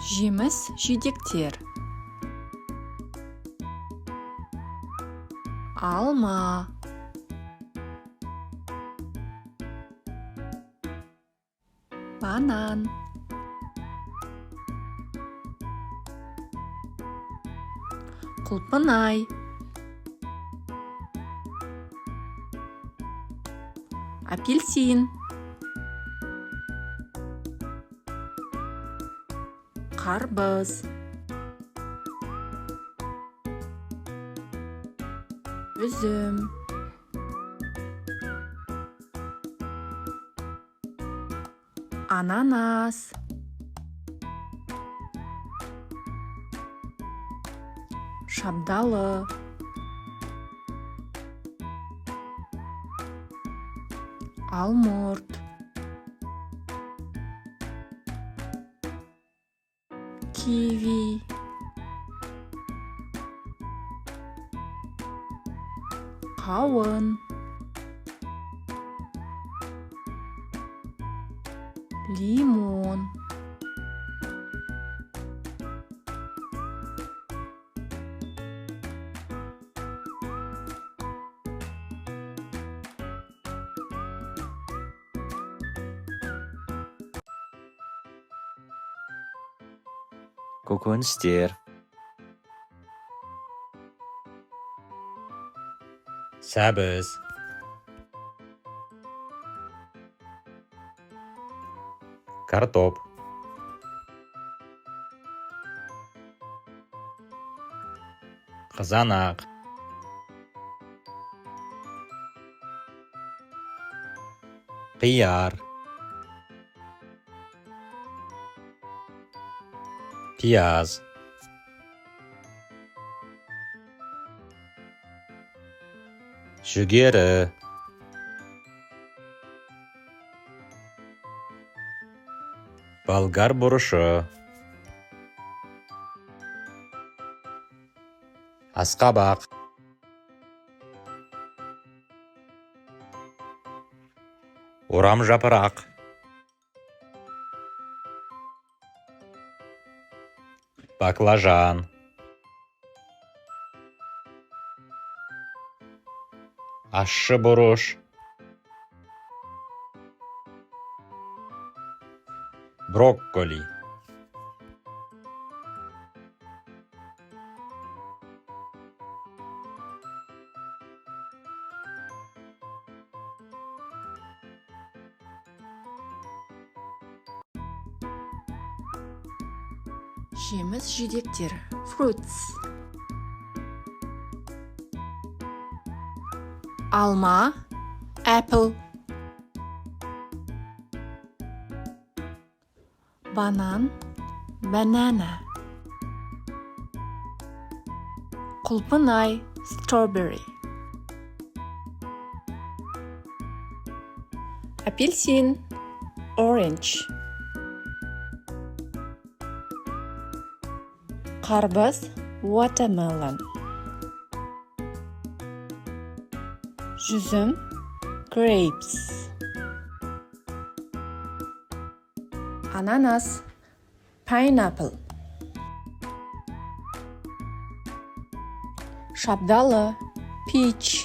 Жеміс-жидектер. Алма, банан, құлпынай, апельсин, қарбыз, üzüm, ananas, şabdalı, алмұрт, киви, қауын, лимон, көкөністер, сәбіз, картоп, қызанақ, қияр, пияз, жүгері, болгар бұрышы, асқабақ, орамжапырақ, баклажан, ащы бұрыш, брокколи, жеміс-жидектер, fruits, алма, apple, банан, banana, құлпынай, strawberry, апельсин, orange, қарбыз, watermelon, жүзім, grapes, ананас, pineapple, шабдалы, peach,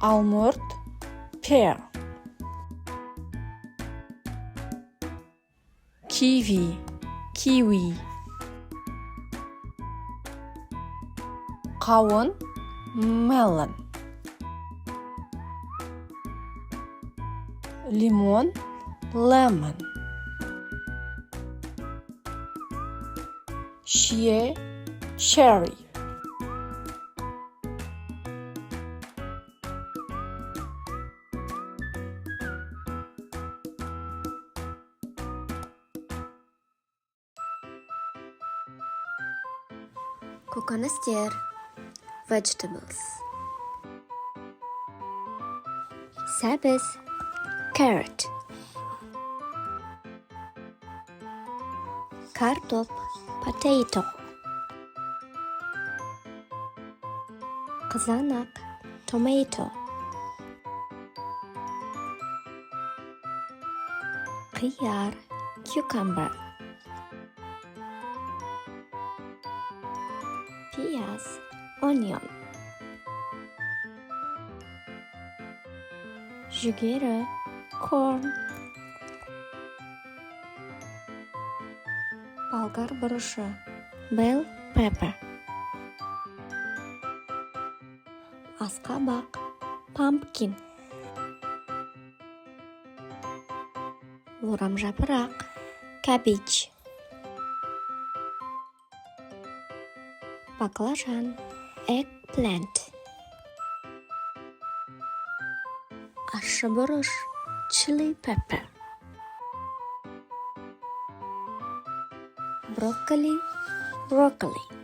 алмұрт, pear, kiwi, қауын, melon, лимон, lemon, шие, cherry, көкөністер, vegetables, сәбіз, carrot, картоп, potato, қызанақ, tomato, Xiyar, cucumber. Piyaz, onion. Jugera, corn. Болгар бұрышы, bell pepper. Асқабақ, pumpkin. Орамжапырақ, cabbage. Баклажан, eggplant. Ащы бұрыш, chili pepper. Broccoli, broccoli.